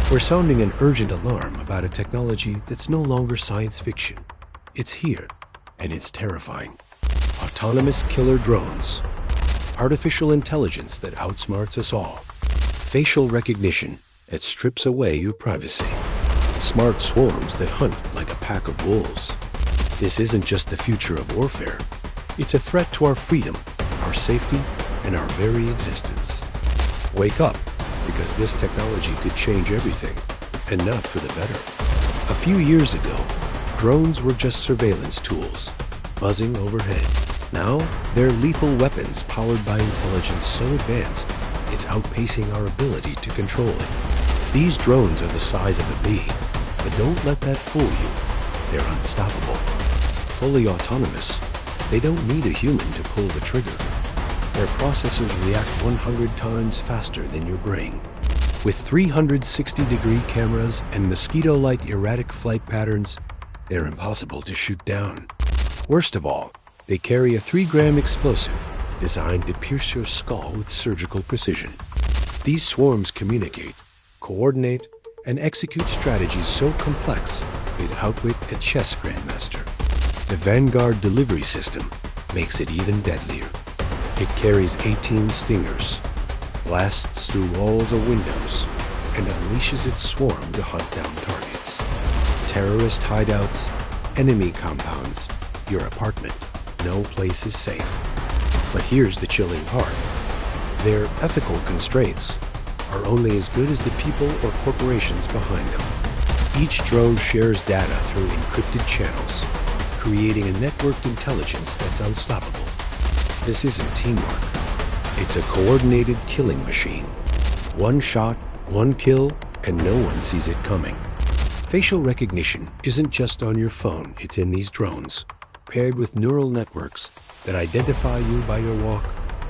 We're sounding an urgent alarm about a technology that's no longer science fiction. It's here, and it's terrifying. Autonomous killer drones. Artificial intelligence that outsmarts us all. Facial recognition that strips away your privacy. Smart swarms that hunt like a pack of wolves. This isn't just the future of warfare. It's a threat to our freedom, our safety, and our very existence. Wake up, because this technology could change everything, and not for the better. A few years ago, drones were just surveillance tools, buzzing overhead. Now, they're lethal weapons powered by intelligence so advanced, it's outpacing our ability to control it. These drones are the size of a bee, but don't let that fool you. They're unstoppable. Fully autonomous, they don't need a human to pull the trigger. Their processors react 100 times faster than your brain. With 360-degree cameras and mosquito-like erratic flight patterns, they're impossible to shoot down. Worst of all, they carry a 3-gram explosive designed to pierce your skull with surgical precision. These swarms communicate, coordinate, and execute strategies so complex they'd outwit a chess grandmaster. The Vanguard delivery system makes it even deadlier. It carries 18 stingers, blasts through walls or windows, and unleashes its swarm to hunt down targets. Terrorist hideouts, enemy compounds, your apartment. No place is safe. But here's the chilling part. Their ethical constraints are only as good as the people or corporations behind them. Each drone shares data through encrypted channels, creating a networked intelligence that's unstoppable. This isn't teamwork. It's a coordinated killing machine. One shot, one kill, and no one sees it coming. Facial recognition isn't just on your phone, it's in these drones, paired with neural networks that identify you by your walk,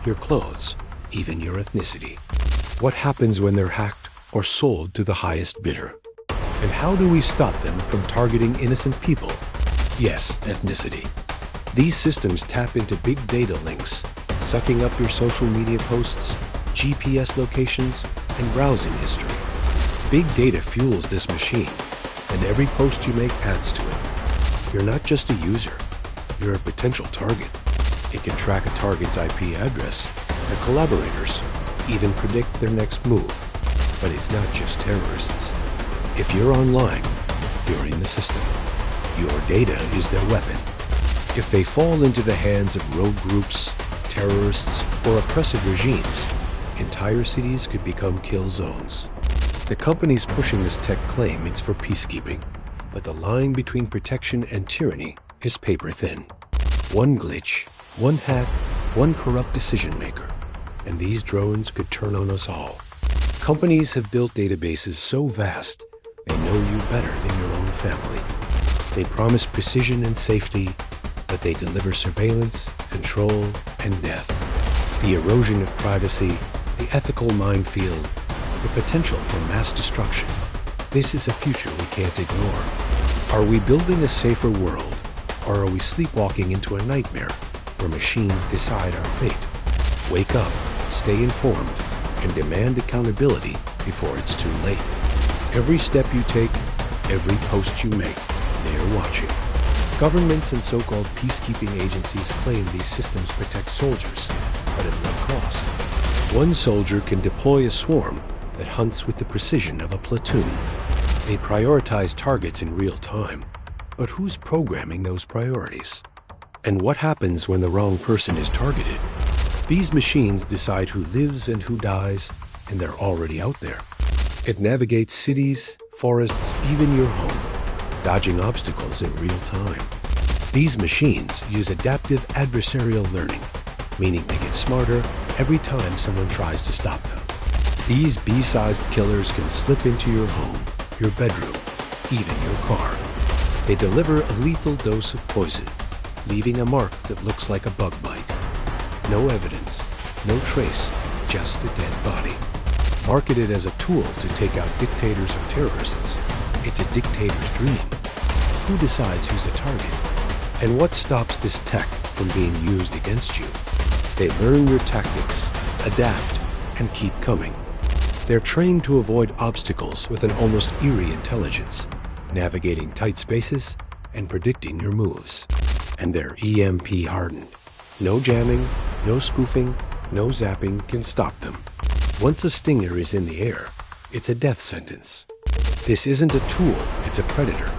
your clothes, even your ethnicity. What happens when they're hacked or sold to the highest bidder? And how do we stop them from targeting innocent people? Yes, ethnicity. These systems tap into big data links, sucking up your social media posts, GPS locations, and browsing history. Big data fuels this machine, and every post you make adds to it. You're not just a user, you're a potential target. It can track a target's IP address, their collaborators, even predict their next move. But it's not just terrorists. If you're online, you're in the system. Your data is their weapon. If they fall into the hands of rogue groups, terrorists, or oppressive regimes, entire cities could become kill zones. The companies pushing this tech claim it's for peacekeeping, but the line between protection and tyranny is paper thin. One glitch, one hack, one corrupt decision maker, and these drones could turn on us all. Companies have built databases so vast, they know you better than your own family. They promise precision and safety, but they deliver surveillance, control, and death. The erosion of privacy, the ethical minefield, the potential for mass destruction. This is a future we can't ignore. Are we building a safer world, or are we sleepwalking into a nightmare where machines decide our fate? Wake up, stay informed, and demand accountability before it's too late. Every step you take, every post you make, they're watching. Governments and so-called peacekeeping agencies claim these systems protect soldiers, but at what cost? One soldier can deploy a swarm that hunts with the precision of a platoon. They prioritize targets in real time, but who's programming those priorities? And what happens when the wrong person is targeted? These machines decide who lives and who dies, and they're already out there. It navigates cities, forests, even your home, dodging obstacles in real time. These machines use adaptive adversarial learning, meaning they get smarter every time someone tries to stop them. These bee-sized killers can slip into your home, your bedroom, even your car. They deliver a lethal dose of poison, leaving a mark that looks like a bug bite. No evidence, no trace, just a dead body. Marketed as a tool to take out dictators or terrorists, it's a dictator's dream. Who decides who's a target? And what stops this tech from being used against you? They learn your tactics, adapt, and keep coming. They're trained to avoid obstacles with an almost eerie intelligence, navigating tight spaces and predicting your moves. And they're EMP hardened. No jamming, no spoofing, no zapping can stop them. Once a stinger is in the air, it's a death sentence. This isn't a tool, it's a predator,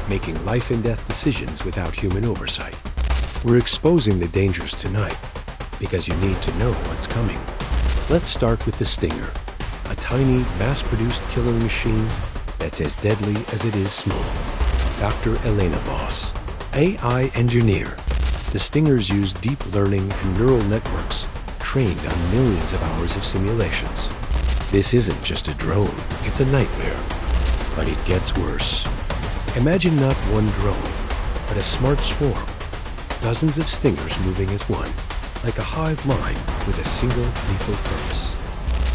making life and death decisions without human oversight. We're exposing the dangers tonight because you need to know what's coming. Let's start with the Stinger, a tiny, mass-produced killing machine that's as deadly as it is small. Dr. Elena Voss, AI engineer. The Stingers use deep learning and neural networks trained on millions of hours of simulations. This isn't just a drone, it's a nightmare. But it gets worse. Imagine not one drone, but a smart swarm. Dozens of Stingers moving as one, like a hive mind with a single lethal purpose.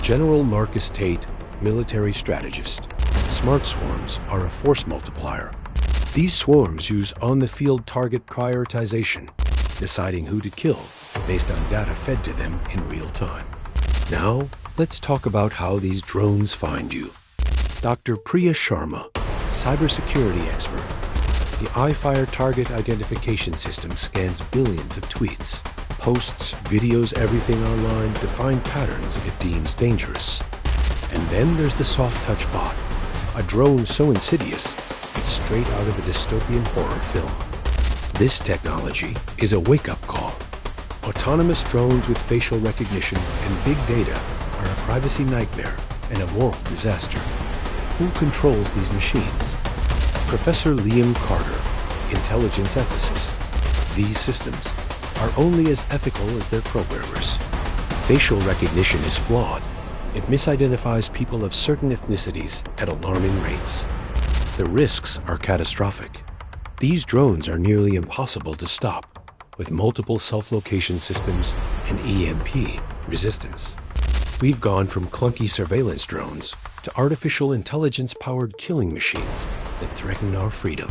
General Marcus Tate, military strategist. Smart swarms are a force multiplier. These swarms use on-the-field target prioritization, deciding who to kill based on data fed to them in real time. Now, let's talk about how these drones find you. Dr. Priya Sharma, cybersecurity expert. The iFire target identification system scans billions of tweets, posts, videos, everything online to find patterns it deems dangerous. And then there's the SoftTouch Bot, a drone so insidious, it's straight out of a dystopian horror film. This technology is a wake-up call. Autonomous drones with facial recognition and big data are a privacy nightmare and a moral disaster. Who controls these machines? Professor Liam Carter, intelligence ethicist. These systems are only as ethical as their programmers. Facial recognition is flawed. It misidentifies people of certain ethnicities at alarming rates. The risks are catastrophic. These drones are nearly impossible to stop, with multiple self-location systems and EMP resistance. We've gone from clunky surveillance drones to artificial intelligence-powered killing machines that threaten our freedom.